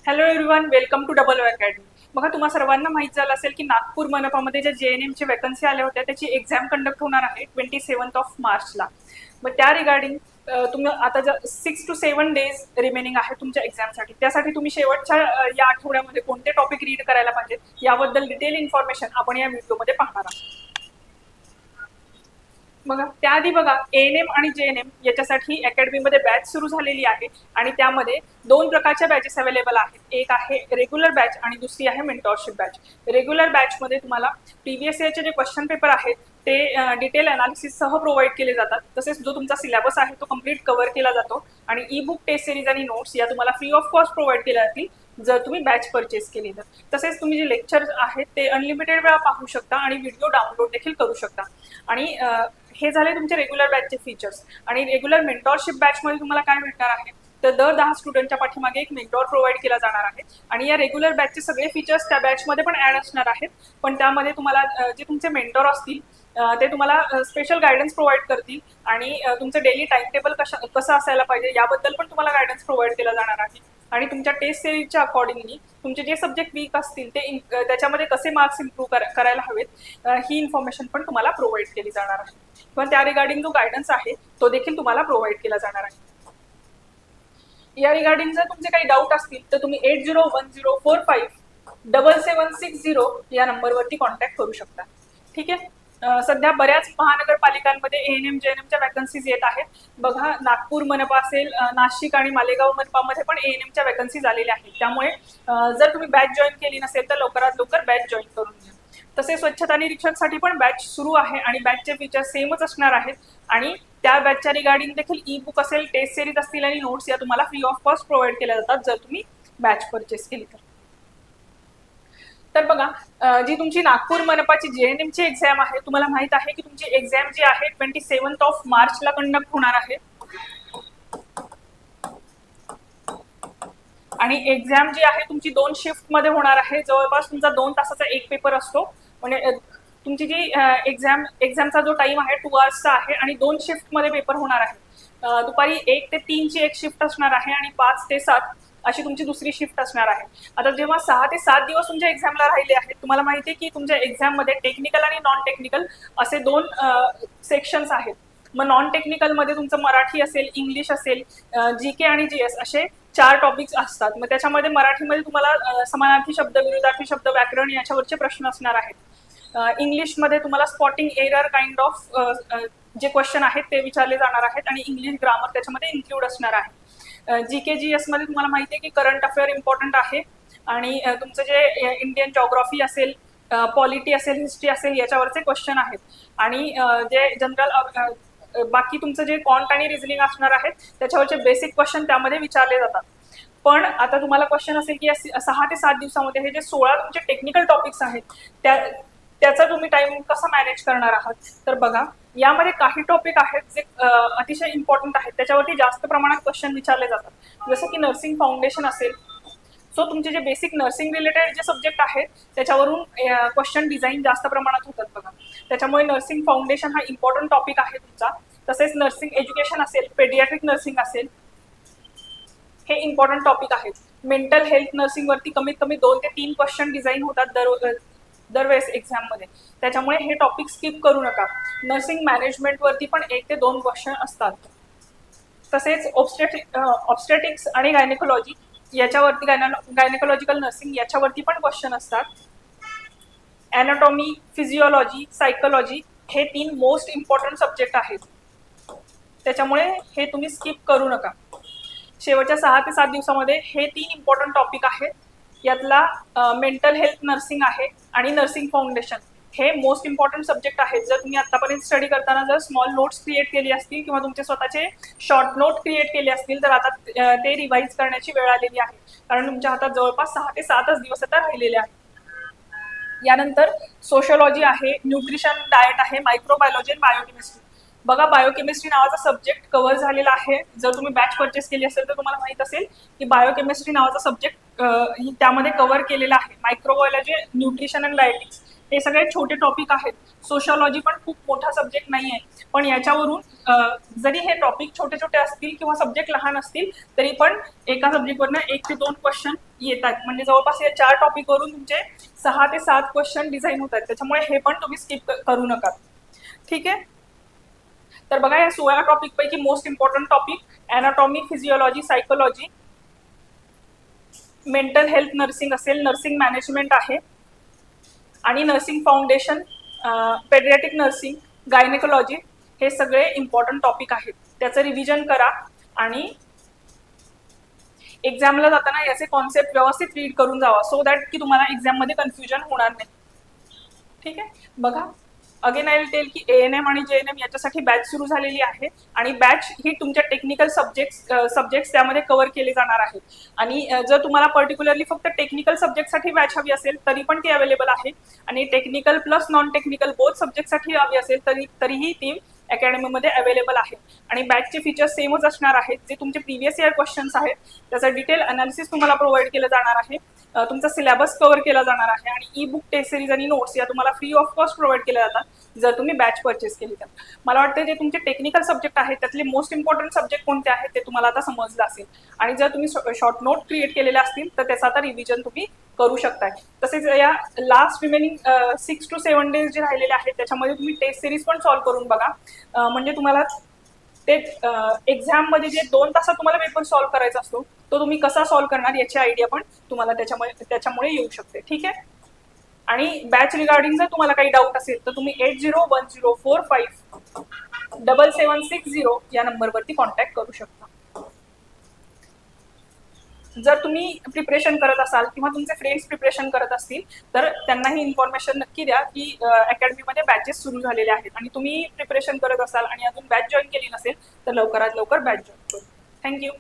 Hello everyone, welcome to Double Academy. बघा, तुम्हा सर्वांना माहित झालं असेल की नागपूर मनपामध्ये ज्या JNMची वॅकन्सी आल्या होत्या त्याची एक्झाम कंडक्ट होणार आहे 27 मार्चला. मग त्या रिगार्डिंग तुम्ही आता 6 to 7 डेज रिमेनिंग आहे तुमच्या एक्झामसाठी. त्यासाठी तुम्ही शेवटच्या या आठवड्यामध्ये कोणते टॉपिक रीड करायला पाहिजेत याबद्दल डिटेल इन्फॉर्मेशन आपण या व्हिडिओमध्ये पाहणार आहोत. बघा, त्याआधी बघा, ANM आणि JNM याच्यासाठी अकॅडमीमध्ये बॅच सुरू झालेली आहे आणि त्यामध्ये दोन प्रकारच्या बॅचेस अवेलेबल आहेत. एक आहे रेग्युलर बॅच आणि दुसरी आहे मेंटॉरशिप बॅच. रेग्युलर बॅचमध्ये तुम्हाला प्रीवियस इयरचे जे क्वेश्चन पेपर आहेत ते डिटेल अनालिसिस सह प्रोव्हाइड केले जातात. तसेच जो तुमचा सिलेबस आहे तो कम्प्लीट कव्हर केला जातो आणि ई बुक, टेस्ट सिरीज आणि नोट्स या तुम्हाला फ्री ऑफ कॉस्ट प्रोव्हाइड केल्या जातील जर तुम्ही बॅच परचेस केली तर. तसेच तुम्ही जे लेक्चर्स आहेत ते अनलिमिटेड वेळा पाहू शकता आणि व्हिडिओ डाउनलोड देखील करू शकता. आणि हे झाले तुमचे रेग्युलर बॅचचे फीचर्स. आणि रेग्युलर मेंटॉरशिप बॅचमध्ये तुम्हाला काय भेटणार आहे तर दर 10 स्टुडंटच्या पाठीमागे एक मेंटॉर प्रोव्हाइड केला जाणार आहे. आणि या रेग्युलर बॅचचे सगळे फीचर्स त्या बॅचमध्ये पण ऍड असणार आहेत. पण त्यामध्ये तुम्हाला जे तुमचे मेंटॉर असतील ते तुम्हाला स्पेशल गायडन्स प्रोव्हाइड करतील आणि तुमचं डेली टाइम टेबल कसं असायला पाहिजे याबद्दल पण तुम्हाला गायडन्स प्रोव्हाइड केला जाणार आहे. आणि तुमच्या टेस्ट सिरीजच्या अकॉर्डिंगली तुमचे जे सब्जेक्ट वीक असतील ते त्याच्यामध्ये कसे मार्क्स इम्प्रूव्ह करायला हवेत ही इन्फॉर्मेशन पण तुम्हाला प्रोव्हाइड केली जाणार आहे. किंवा त्या रिगार्डिंग जो गायडन्स आहे तो देखील तुम्हाला प्रोव्हाइड केला जाणार आहे. या रिगार्डिंग जर तुमचे काही डाऊट असतील तर तुम्ही 8010457760 या नंबरवरती कॉन्टॅक्ट करू शकता. ठीक आहे. सध्या बऱ्याच महानगरपालिकांमध्ये ANM JNMच्या वॅकन्सीज येत आहेत. बघा, नागपूर मनपा असेल, नाशिक आणि मालेगाव मनपामध्ये पण ANMच्या वॅकन्सीज आलेल्या आहेत. त्यामुळे जर तुम्ही बॅच जॉईन केली नसेल तर लवकरात लवकर बॅच जॉईन करून घ्या. तसेच स्वच्छता निरीक्षकसाठी पण बॅच सुरू आहे आणि बॅचचे फीचर्स सेमच असणार आहेत. आणि त्या बॅचच्या रिगार्डिंग देखील ई बुक असेल, टेस्ट सिरीज असतील आणि नोट्स या तुम्हाला फ्री ऑफ कॉस्ट प्रोव्हाइड केल्या जातात जर तुम्ही बॅच परचेस केली तर. तर बघा, जी तुमची नागपूर मनपाची JNMची एक्झाम आहे, तुम्हाला माहित आहे की तुमची एक्झाम जी आहे 27 मार्चला कंडक्ट होणार आहे. आणि एक्झाम जी आहे तुमची 2 शिफ्टमध्ये होणार आहे. जवळपास तुमचा 2 तासाचा एक पेपर असतो. म्हणजे तुमची जी एक्झामचा जो टाइम आहे 2 आवर्सचा आहे आणि 2 शिफ्टमध्ये पेपर होणार आहे. दुपारी 1 ते 3 ची एक शिफ्ट असणार आहे आणि 5 ते 7 अशी तुमची दुसरी शिफ्ट असणार आहे. आता जेव्हा 6 ते 7 दिवस तुमच्या एक्झामला राहिले आहेत, तुम्हाला माहिती आहे की तुमच्या एक्झाममध्ये टेक्निकल आणि नॉन टेक्निकल असे 2 सेक्शन्स आहेत. मग नॉन टेक्निकलमध्ये तुमचं मराठी असेल, इंग्लिश असेल, GK आणि GS असे 4 टॉपिक्स असतात. मग त्याच्यामध्ये मराठीमध्ये तुम्हाला समानार्थी शब्द, विरुद्धार्थी शब्द, व्याकरण याच्यावरचे प्रश्न असणार आहेत. इंग्लिशमध्ये तुम्हाला स्पॉटिंग एरर काइंड ऑफ जे क्वेश्चन आहेत ते विचारले जाणार आहेत आणि इंग्लिश ग्रामर त्याच्यामध्ये इन्क्लूड असणार आहे. GK GS मध्ये तुम्हाला माहिती आहे की करंट अफेअर इम्पॉर्टंट आहे आणि तुमचं जे इंडियन जॉग्राफी असेल, पॉलिटी असेल, हिस्ट्री असेल याच्यावरचे क्वेश्चन आहेत. आणि जे जनरल बाकी तुमचं जे कॉन्ट आणि रिझनिंग असणार आहेत त्याच्यावरचे बेसिक क्वेश्चन त्यामध्ये विचारले जातात. पण आता तुम्हाला क्वेश्चन असेल की 6 ते 7 दिवसामध्ये हे जे 16 तुमचे टेक्निकल टॉपिक्स आहेत त्याचा तुम्ही टाइम कसा मॅनेज करणार आहात. तर बघा, यामध्ये काही टॉपिक आहेत जे अतिशय इम्पॉर्टंट आहेत, त्याच्यावरती जास्त प्रमाणात क्वेश्चन विचारले जातात. जसं की नर्सिंग फाउंडेशन असेल. सो तुमचे जे बेसिक नर्सिंग रिलेटेड जे सब्जेक्ट आहेत त्याच्यावरून क्वेश्चन डिझाईन जास्त प्रमाणात होतात. बघा, त्याच्यामुळे नर्सिंग फाउंडेशन हा इम्पॉर्टंट टॉपिक आहे तुमचा. तसेच नर्सिंग एज्युकेशन असेल, पेडियाट्रिक नर्सिंग असेल, हे इम्पॉर्टंट टॉपिक आहेत. मेंटल हेल्थ नर्सिंग वरती कमीत कमी 2 ते 3 क्वेश्चन डिझाईन होतात दरवेळेस एक्झाममध्ये. त्याच्यामुळे हे टॉपिक स्किप करू नका. नर्सिंग मॅनेजमेंट वरती पण 1 ते 2 क्वेश्चन असतात. तसेच ऑब्स्टेटिक्स आणि गायनेकोलॉजी याच्यावरती, गायनेकोलॉजिकल नर्सिंग याच्यावरती पण क्वेश्चन असतात. ॲनाटॉमी, फिजिओलॉजी, सायकोलॉजी हे 3 मोस्ट इम्पॉर्टंट सब्जेक्ट आहेत. त्याच्यामुळे हे तुम्ही स्किप करू नका. शेवटच्या 6 ते 7 दिवसामध्ये हे 3 इम्पॉर्टंट टॉपिक आहेत. यातला मेंटल हेल्थ नर्सिंग आहे आणि नर्सिंग फाउंडेशन हे मोस्ट इम्पॉर्टंट सब्जेक्ट आहेत. जर तुम्ही आतापर्यंत स्टडी करताना जर स्मॉल नोट्स क्रिएट केली असतील किंवा तुमचे स्वतःचे शॉर्ट नोट क्रिएट केले असतील तर आता ते रिवाईज करण्याची वेळ आलेली आहे. कारण तुमच्या हातात जवळपास 6 ते 7च दिवस आता राहिलेले आहेत. यानंतर सोशोलॉजी आहे, न्यूट्रिशन डाएट आहे, मायक्रोबायोलॉजी आणि बायोकेमिस्ट्री. बघा, बायोकेमिस्ट्री नावाचा सब्जेक्ट कव्हर झालेला आहे. जर तुम्ही बॅच परचेस केली असेल तर तुम्हाला माहित असेल की बायोकेमिस्ट्री नावाचा सब्जेक्ट त्यामध्ये कव्हर केलेला आहे. मायक्रोबायोलॉजी, न्यूट्रिशन अँड डायटिक्स हे सगळे छोटे टॉपिक आहेत. सोशॉलॉजी पण खूप मोठा सब्जेक्ट नाही आहे, पण याच्यावरून जरी हे टॉपिक छोटे छोटे असतील किंवा सब्जेक्ट लहान असतील तरी पण एका सब्जेक्टवरनं 1 ते 2 क्वेश्चन येतात. म्हणजे जवळपास या 4 टॉपिकवरून तुमचे 6 ते 7 क्वेश्चन डिझाईन होतात. त्याच्यामुळे हे पण तुम्ही स्किप करू नका. ठीक आहे. तर बघा या 16 टॉपिक पैकी most important topic anatomy, physiology, psychology, mental health nursing असेल, नर्सिंग मॅनेजमेंट आहे आणि nursing foundation, paediatric nursing, gynaecology, हे सगळे इम्पॉर्टंट टॉपिक आहेत. त्याचं रिव्हिजन करा आणि एक्झामला जाताना याचे कॉन्सेप्ट व्यवस्थित रीड करून जावा, सो दॅट की तुम्हाला एक्झाममध्ये कन्फ्युजन होणार नाही. ठीक आहे. बघा अगेन आय विल टेल की ANM आणि JNM याच्यासाठी बॅच सुरू झालेली आहे आणि बॅच ही तुमच्या टेक्निकल सब्जेक्ट्स त्यामध्ये कव्हर केले जाणार आहेत. आणि जर तुम्हाला पर्टिक्युलरली फक्त टेक्निकल सब्जेक्टसाठी बॅच हवी असेल तरी पण ती अवेलेबल आहे आणि technical plus non technical both सब्जेक्टसाठी हवी असेल तरीही ती अकॅडमीमध्ये अवेलेबल आहे. आणि बॅचचे फीचर्स सेमच असणार आहेत. जे तुमचे प्रिव्हियस इयर क्वेश्चन्स आहेत त्याचं डिटेल अनालिसिस तुम्हाला प्रोव्हाइड केलं जाणार आहे. तुमचा सिलेबस कव्हर केला जाणार आहे आणि ई बुक, टेस्ट सिरीज आणि नोट्स या तुम्हाला फ्री ऑफ कॉस्ट प्रोव्हाइड केल्या जातात जर तुम्ही बॅच परचेस केली तर. मला वाटतं जे तुमचे टेक्निकल सब्जेक्ट आहेत त्यातले मोस्ट इम्पॉर्टंट सब्जेक्ट कोणते आहेत ते तुम्हाला आता समजलं असेल. आणि जर तुम्ही शॉर्ट नोट क्रिएट केलेले असतील तर त्याचा आता रिव्हिजन तुम्ही करू शकताय. तसेच या लास्ट रिमेनिंग 6 to 7 डेज जे राहिलेले आहेत त्याच्यामध्ये तुम्ही टेस्ट सिरीज पण सॉल्व्ह करून बघा. म्हणजे तुम्हाला ते एक्झाममध्ये जे 2 तासात तुम्हाला पेपर सॉल्व्ह करायचा असतो तो तुम्ही कसा सॉल्व्ह करणार याची आयडिया पण तुम्हाला त्याच्यामुळे येऊ शकते. ठीक आहे. आणि बॅच रिगार्डिंग जर तुम्हाला काही डाऊट असेल तर तुम्ही 8010457760 या नंबरवरती कॉन्टॅक्ट करू शकता. जर तुम्ही प्रिपरेशन करत असाल किंवा तुमचे फ्रेंड्स प्रिपरेशन करत असतील तर त्यांना ही इन्फॉर्मेशन नक्की द्या की अकॅडमीमध्ये बॅचेस सुरू झालेले आहेत. आणि तुम्ही प्रिपरेशन करत असाल आणि अजून बॅच जॉईन केली नसेल तर लवकरात लवकर बॅच जॉईन करू. थँक्यू.